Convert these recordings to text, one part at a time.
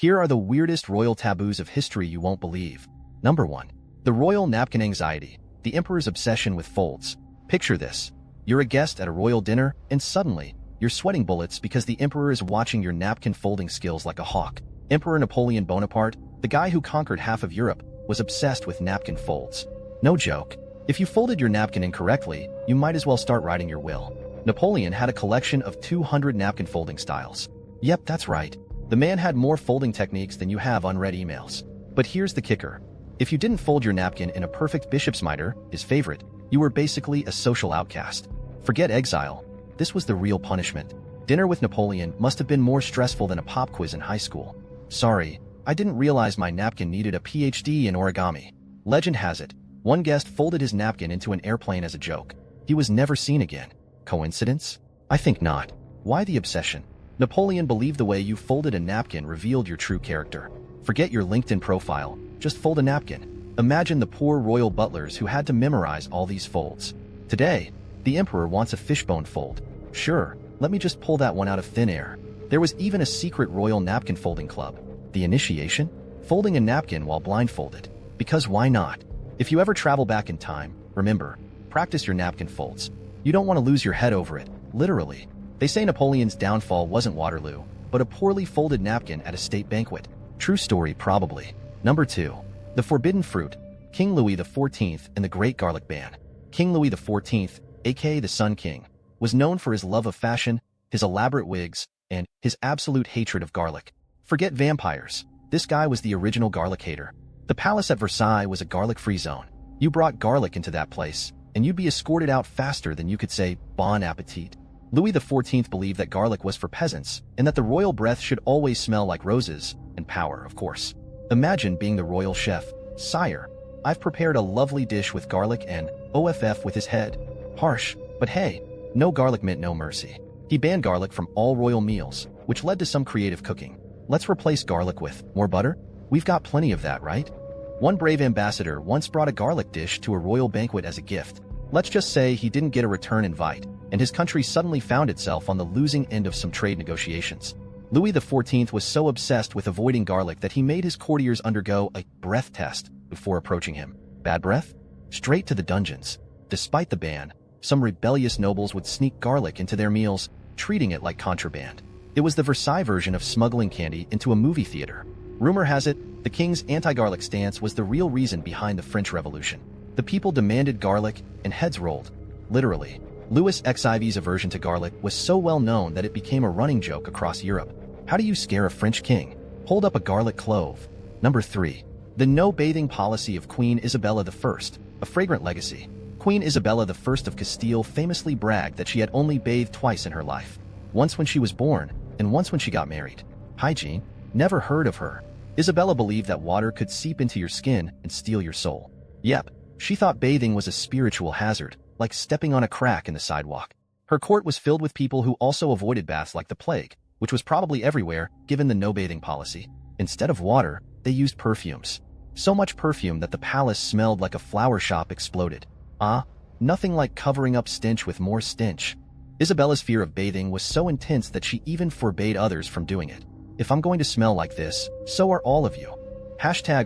Here are the weirdest royal taboos of history you won't believe. Number 1. The royal napkin anxiety, the emperor's obsession with folds. Picture this. You're a guest at a royal dinner, and suddenly, you're sweating bullets because the emperor is watching your napkin folding skills like a hawk. Emperor Napoleon Bonaparte, the guy who conquered half of Europe, was obsessed with napkin folds. No joke. If you folded your napkin incorrectly, you might as well start writing your will. Napoleon had a collection of 200 napkin folding styles. Yep, that's right. The man had more folding techniques than you have unread emails. But here's the kicker. If you didn't fold your napkin in a perfect bishop's mitre, his favorite, you were basically a social outcast. Forget exile. This was the real punishment. Dinner with Napoleon must have been more stressful than a pop quiz in high school. Sorry, I didn't realize my napkin needed a PhD in origami. Legend has it, one guest folded his napkin into an airplane as a joke. He was never seen again. Coincidence? I think not. Why the obsession? Napoleon believed the way you folded a napkin revealed your true character. Forget your LinkedIn profile, just fold a napkin. Imagine the poor royal butlers who had to memorize all these folds. Today, the emperor wants a fishbone fold. Sure, let me just pull that one out of thin air. There was even a secret royal napkin folding club. The initiation? Folding a napkin while blindfolded. Because why not? If you ever travel back in time, remember, practice your napkin folds. You don't want to lose your head over it, literally. They say Napoleon's downfall wasn't Waterloo, but a poorly folded napkin at a state banquet. True story, probably. Number 2. The forbidden fruit. King Louis XIV and the Great Garlic Ban. King Louis XIV, aka the Sun King, was known for his love of fashion, his elaborate wigs, and his absolute hatred of garlic. Forget vampires. This guy was the original garlic hater. The palace at Versailles was a garlic-free zone. You brought garlic into that place, and you'd be escorted out faster than you could say, bon appetit. Louis XIV believed that garlic was for peasants, and that the royal breath should always smell like roses, and power, of course. Imagine being the royal chef. Sire, I've prepared a lovely dish with garlic and OFF with his head. Harsh, but hey, no garlic meant no mercy. He banned garlic from all royal meals, which led to some creative cooking. Let's replace garlic with more butter? We've got plenty of that, right? One brave ambassador once brought a garlic dish to a royal banquet as a gift. Let's just say he didn't get a return invite, and his country suddenly found itself on the losing end of some trade negotiations. Louis XIV was so obsessed with avoiding garlic that he made his courtiers undergo a breath test before approaching him. Bad breath? Straight to the dungeons. Despite the ban, some rebellious nobles would sneak garlic into their meals, treating it like contraband. It was the Versailles version of smuggling candy into a movie theater. Rumor has it, the king's anti-garlic stance was the real reason behind the French Revolution. The people demanded garlic, and heads rolled. Literally. Louis XIV's aversion to garlic was so well known that it became a running joke across Europe. How do you scare a French king? Hold up a garlic clove. Number 3. The no-bathing policy of Queen Isabella I, a fragrant legacy. Queen Isabella I of Castile famously bragged that she had only bathed twice in her life. Once when she was born, and once when she got married. Hygiene? Never heard of her. Isabella believed that water could seep into your skin and steal your soul. Yep, she thought bathing was a spiritual hazard, like stepping on a crack in the sidewalk. Her court was filled with people who also avoided baths like the plague, which was probably everywhere given the no-bathing policy. Instead of water, they used perfumes. So much perfume that the palace smelled like a flower shop exploded. Nothing like covering up stench with more stench. Isabella's fear of bathing was so intense that she even forbade others from doing it. If I'm going to smell like this, so are all of you.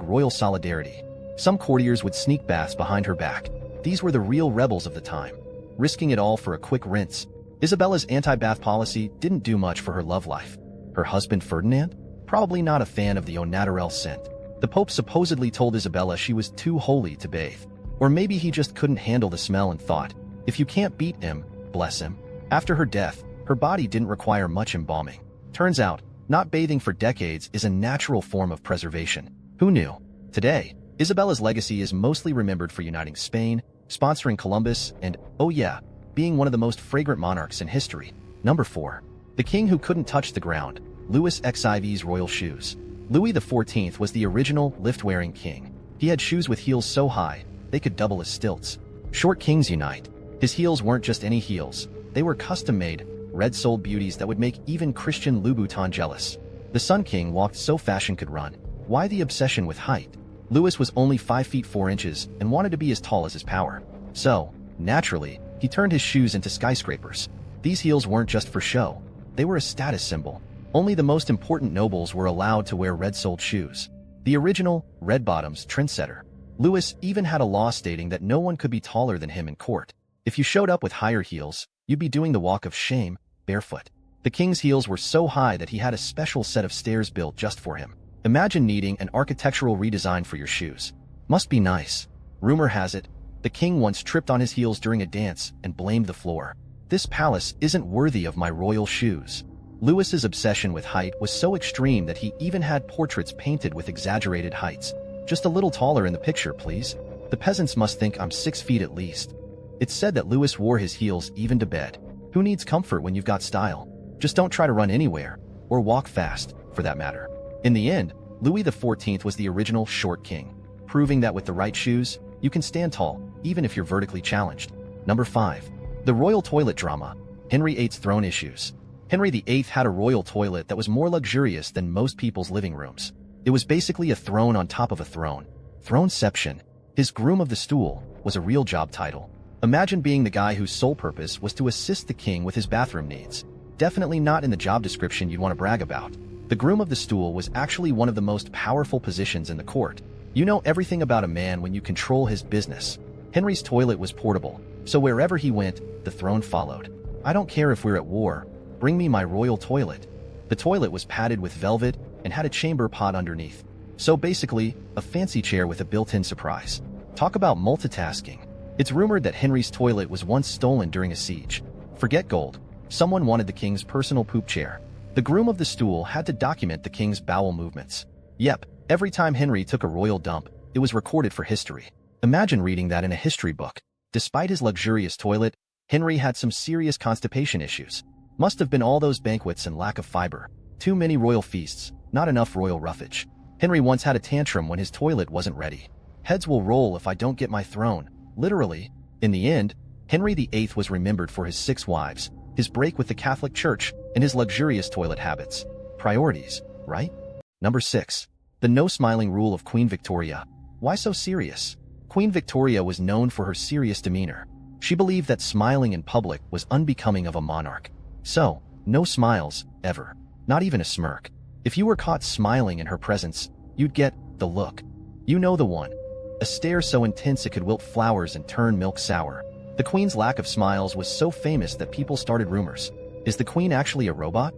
#Royal Solidarity. Some courtiers would sneak baths behind her back. These were the real rebels of the time, risking it all for a quick rinse. Isabella's anti-bath policy didn't do much for her love life. Her husband Ferdinand? Probably not a fan of the au naturel scent. The Pope supposedly told Isabella she was too holy to bathe. Or maybe he just couldn't handle the smell and thought, if you can't beat him, bless him. After her death, her body didn't require much embalming. Turns out, not bathing for decades is a natural form of preservation. Who knew? Today, Isabella's legacy is mostly remembered for uniting Spain, sponsoring Columbus, and, oh yeah, being one of the most fragrant monarchs in history. Number 4. The king who couldn't touch the ground. Louis XIV's royal shoes. Louis XIV was the original lift-wearing king. He had shoes with heels so high, they could double as stilts. Short kings unite. His heels weren't just any heels. They were custom-made, red-soled beauties that would make even Christian Louboutin jealous. The Sun King walked so fashion could run. Why the obsession with height? Louis was only 5 feet 4 inches and wanted to be as tall as his power. So, naturally, he turned his shoes into skyscrapers. These heels weren't just for show. They were a status symbol. Only the most important nobles were allowed to wear red-soled shoes. The original, red-bottoms trendsetter. Louis even had a law stating that no one could be taller than him in court. If you showed up with higher heels, you'd be doing the walk of shame, barefoot. The king's heels were so high that he had a special set of stairs built just for him. Imagine needing an architectural redesign for your shoes. Must be nice. Rumor has it, the king once tripped on his heels during a dance and blamed the floor. This palace isn't worthy of my royal shoes. Louis's obsession with height was so extreme that he even had portraits painted with exaggerated heights. Just a little taller in the picture, please. The peasants must think I'm 6 feet at least. It's said that Louis wore his heels even to bed. Who needs comfort when you've got style? Just don't try to run anywhere, or walk fast, for that matter. In the end, Louis XIV was the original short king, proving that with the right shoes, you can stand tall, even if you're vertically challenged. Number 5. The royal toilet drama. Henry VIII's throne issues. Henry VIII had a royal toilet that was more luxurious than most people's living rooms. It was basically a throne on top of a throne. Throneception. His groom of the stool was a real job title. Imagine being the guy whose sole purpose was to assist the king with his bathroom needs. Definitely not in the job description you'd want to brag about. The groom of the stool was actually one of the most powerful positions in the court. You know everything about a man when you control his business. Henry's toilet was portable, so wherever he went, the throne followed. I don't care if we're at war, bring me my royal toilet. The toilet was padded with velvet and had a chamber pot underneath. So basically, a fancy chair with a built-in surprise. Talk about multitasking. It's rumored that Henry's toilet was once stolen during a siege. Forget gold. Someone wanted the king's personal poop chair. The groom of the stool had to document the king's bowel movements. Yep, every time Henry took a royal dump, it was recorded for history. Imagine reading that in a history book. Despite his luxurious toilet, Henry had some serious constipation issues. Must have been all those banquets and lack of fiber. Too many royal feasts, not enough royal roughage. Henry once had a tantrum when his toilet wasn't ready. Heads will roll if I don't get my throne. Literally. In the end, Henry VIII was remembered for his 6 wives, his break with the Catholic Church, and his luxurious toilet habits. Priorities, right? Number 6. The no-smiling rule of Queen Victoria. Why so serious? Queen Victoria was known for her serious demeanor. She believed that smiling in public was unbecoming of a monarch. So, no smiles, ever. Not even a smirk. If you were caught smiling in her presence, you'd get the look. You know the one. A stare so intense it could wilt flowers and turn milk sour. The Queen's lack of smiles was so famous that people started rumors. Is the Queen actually a robot?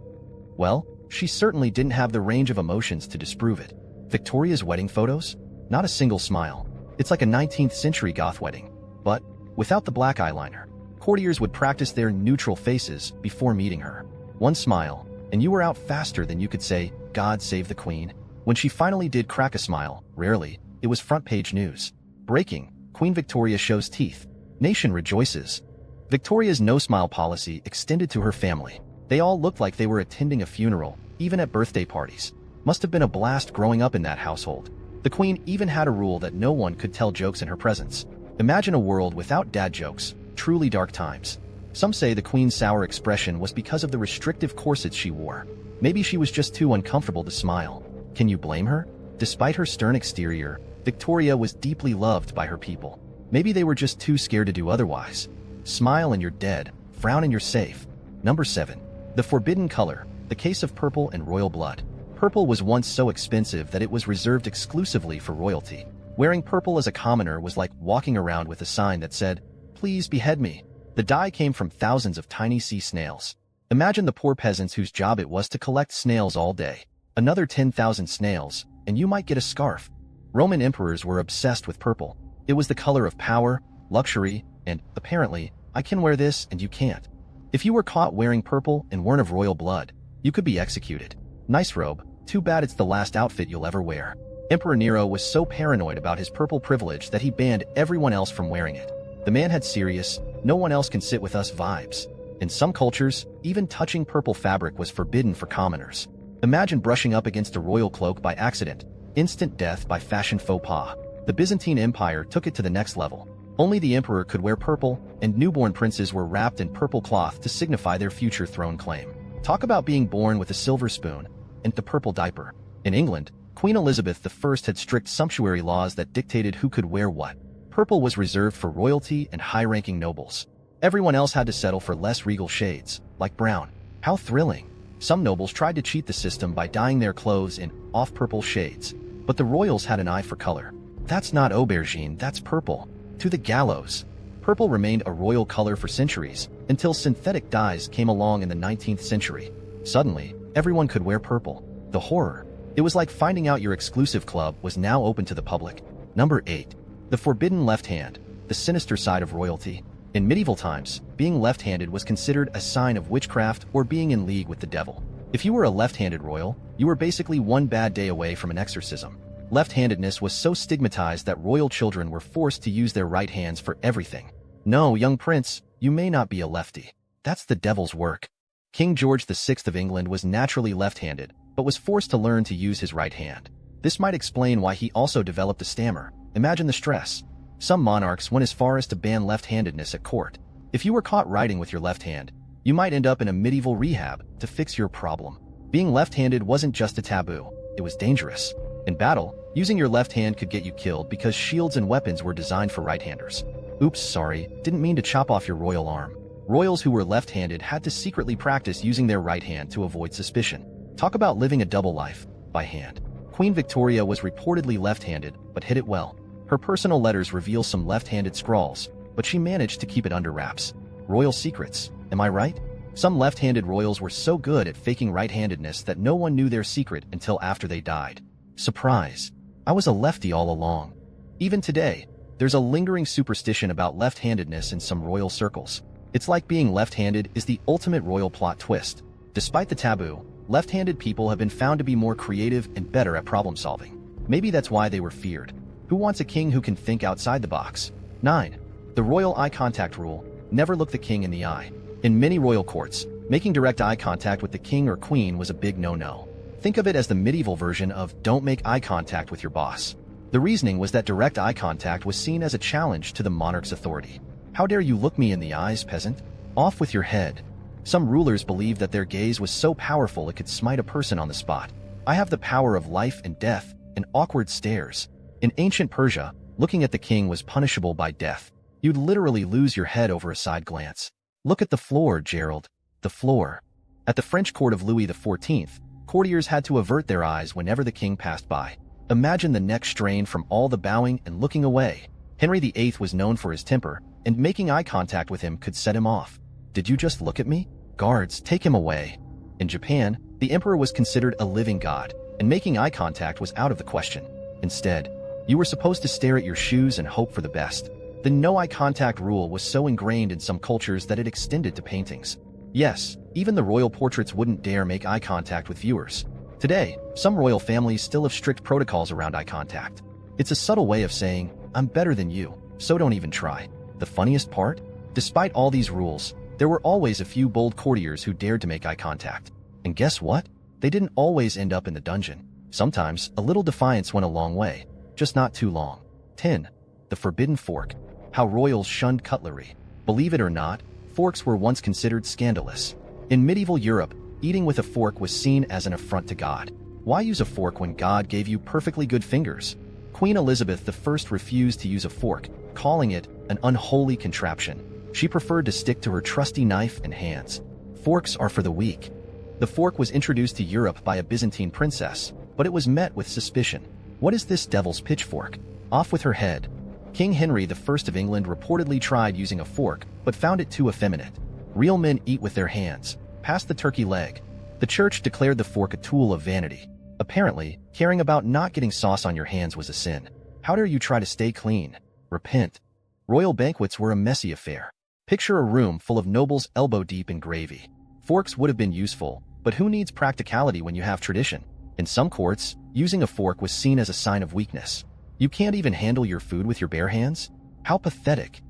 Well, she certainly didn't have the range of emotions to disprove it. Victoria's wedding photos? Not a single smile. It's like a 19th century goth wedding. But, without the black eyeliner, courtiers would practice their neutral faces before meeting her. One smile, and you were out faster than you could say, God save the Queen. When she finally did crack a smile, rarely, it was front-page news. Breaking, Queen Victoria shows teeth. Nation rejoices. Victoria's no-smile policy extended to her family. They all looked like they were attending a funeral, even at birthday parties. Must have been a blast growing up in that household. The Queen even had a rule that no one could tell jokes in her presence. Imagine a world without dad jokes. Truly dark times. Some say the Queen's sour expression was because of the restrictive corsets she wore. Maybe she was just too uncomfortable to smile. Can you blame her? Despite her stern exterior, Victoria was deeply loved by her people. Maybe they were just too scared to do otherwise. Smile and you're dead. Frown and you're safe. Number 7. The forbidden color. The case of purple and royal blood. Purple was once so expensive that it was reserved exclusively for royalty. Wearing purple as a commoner was like walking around with a sign that said, "Please behead me." The dye came from thousands of tiny sea snails. Imagine the poor peasants whose job it was to collect snails all day. Another 10,000 snails, and you might get a scarf. Roman emperors were obsessed with purple. It was the color of power, luxury, and, apparently, I can wear this and you can't. If you were caught wearing purple and weren't of royal blood, you could be executed. Nice robe, too bad it's the last outfit you'll ever wear. Emperor Nero was so paranoid about his purple privilege that he banned everyone else from wearing it. The man had serious, no one else can sit with us vibes. In some cultures, even touching purple fabric was forbidden for commoners. Imagine brushing up against a royal cloak by accident. Instant death by fashion faux pas. The Byzantine Empire took it to the next level. Only the emperor could wear purple, and newborn princes were wrapped in purple cloth to signify their future throne claim. Talk about being born with a silver spoon and the purple diaper. In England, Queen Elizabeth I had strict sumptuary laws that dictated who could wear what. Purple was reserved for royalty and high-ranking nobles. Everyone else had to settle for less regal shades, like brown. How thrilling. Some nobles tried to cheat the system by dyeing their clothes in off-purple shades, but the royals had an eye for color. That's not aubergine, that's purple. To the gallows. Purple remained a royal color for centuries, until synthetic dyes came along in the 19th century. Suddenly, everyone could wear purple. The horror. It was like finding out your exclusive club was now open to the public. Number 8. The forbidden left hand, the sinister side of royalty. In medieval times, being left-handed was considered a sign of witchcraft or being in league with the devil. If you were a left-handed royal, you were basically one bad day away from an exorcism. Left-handedness was so stigmatized that royal children were forced to use their right hands for everything. No, young prince, you may not be a lefty. That's the devil's work. King George VI of England was naturally left-handed, but was forced to learn to use his right hand. This might explain why he also developed a stammer. Imagine the stress. Some monarchs went as far as to ban left-handedness at court. If you were caught writing with your left hand, you might end up in a medieval rehab to fix your problem. Being left-handed wasn't just a taboo, it was dangerous. In battle, using your left hand could get you killed because shields and weapons were designed for right-handers. Oops, sorry, didn't mean to chop off your royal arm. Royals who were left-handed had to secretly practice using their right hand to avoid suspicion. Talk about living a double life, by hand. Queen Victoria was reportedly left-handed, but hid it well. Her personal letters reveal some left-handed scrawls, but she managed to keep it under wraps. Royal secrets, am I right? Some left-handed royals were so good at faking right-handedness that no one knew their secret until after they died. Surprise! I was a lefty all along. Even today, there's a lingering superstition about left-handedness in some royal circles. It's like being left-handed is the ultimate royal plot twist. Despite the taboo, left-handed people have been found to be more creative and better at problem-solving. Maybe that's why they were feared. Who wants a king who can think outside the box? 9. The royal eye contact rule. Never look the king in the eye. In many royal courts, making direct eye contact with the king or queen was a big no-no. Think of it as the medieval version of don't make eye contact with your boss. The reasoning was that direct eye contact was seen as a challenge to the monarch's authority. How dare you look me in the eyes, peasant? Off with your head. Some rulers believed that their gaze was so powerful it could smite a person on the spot. I have the power of life and death, and awkward stares. In ancient Persia, looking at the king was punishable by death. You'd literally lose your head over a side glance. Look at the floor, Gerald. The floor. At the French court of Louis XIV, courtiers had to avert their eyes whenever the king passed by. Imagine the neck strain from all the bowing and looking away. Henry VIII was known for his temper, and making eye contact with him could set him off. Did you just look at me? Guards, take him away. In Japan, the emperor was considered a living god, and making eye contact was out of the question. Instead, you were supposed to stare at your shoes and hope for the best. The no eye contact rule was so ingrained in some cultures that it extended to paintings. Yes, even the royal portraits wouldn't dare make eye contact with viewers. Today, some royal families still have strict protocols around eye contact. It's a subtle way of saying, I'm better than you, so don't even try. The funniest part? Despite all these rules, there were always a few bold courtiers who dared to make eye contact. And guess what? They didn't always end up in the dungeon. Sometimes, a little defiance went a long way, just not too long. 10. The forbidden fork. How royals shunned cutlery. Believe it or not, forks were once considered scandalous. In medieval Europe, eating with a fork was seen as an affront to God. Why use a fork when God gave you perfectly good fingers? Queen Elizabeth I refused to use a fork, calling it an unholy contraption. She preferred to stick to her trusty knife and hands. Forks are for the weak. The fork was introduced to Europe by a Byzantine princess, but it was met with suspicion. What is this devil's pitchfork? Off with her head. King Henry I of England reportedly tried using a fork, but found it too effeminate. Real men eat with their hands. Pass the turkey leg. The church declared the fork a tool of vanity. Apparently, caring about not getting sauce on your hands was a sin. How dare you try to stay clean? Repent. Royal banquets were a messy affair. Picture a room full of nobles elbow-deep in gravy. Forks would have been useful, but who needs practicality when you have tradition? In some courts, using a fork was seen as a sign of weakness. You can't even handle your food with your bare hands? How pathetic.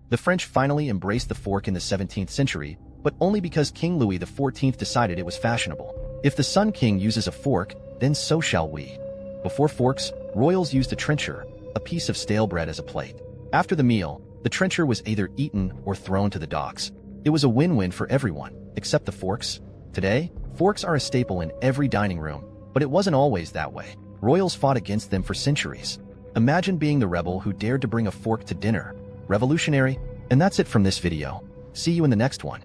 The French finally embraced the fork in the 17th century, but only because King Louis XIV decided it was fashionable. If the Sun King uses a fork, then so shall we. Before forks, royals used a trencher, a piece of stale bread as a plate. After the meal, the trencher was either eaten or thrown to the dogs. It was a win-win for everyone, except the forks. Today, forks are a staple in every dining room, but it wasn't always that way. Royals fought against them for centuries. Imagine being the rebel who dared to bring a fork to dinner. Revolutionary? And that's it from this video. See you in the next one.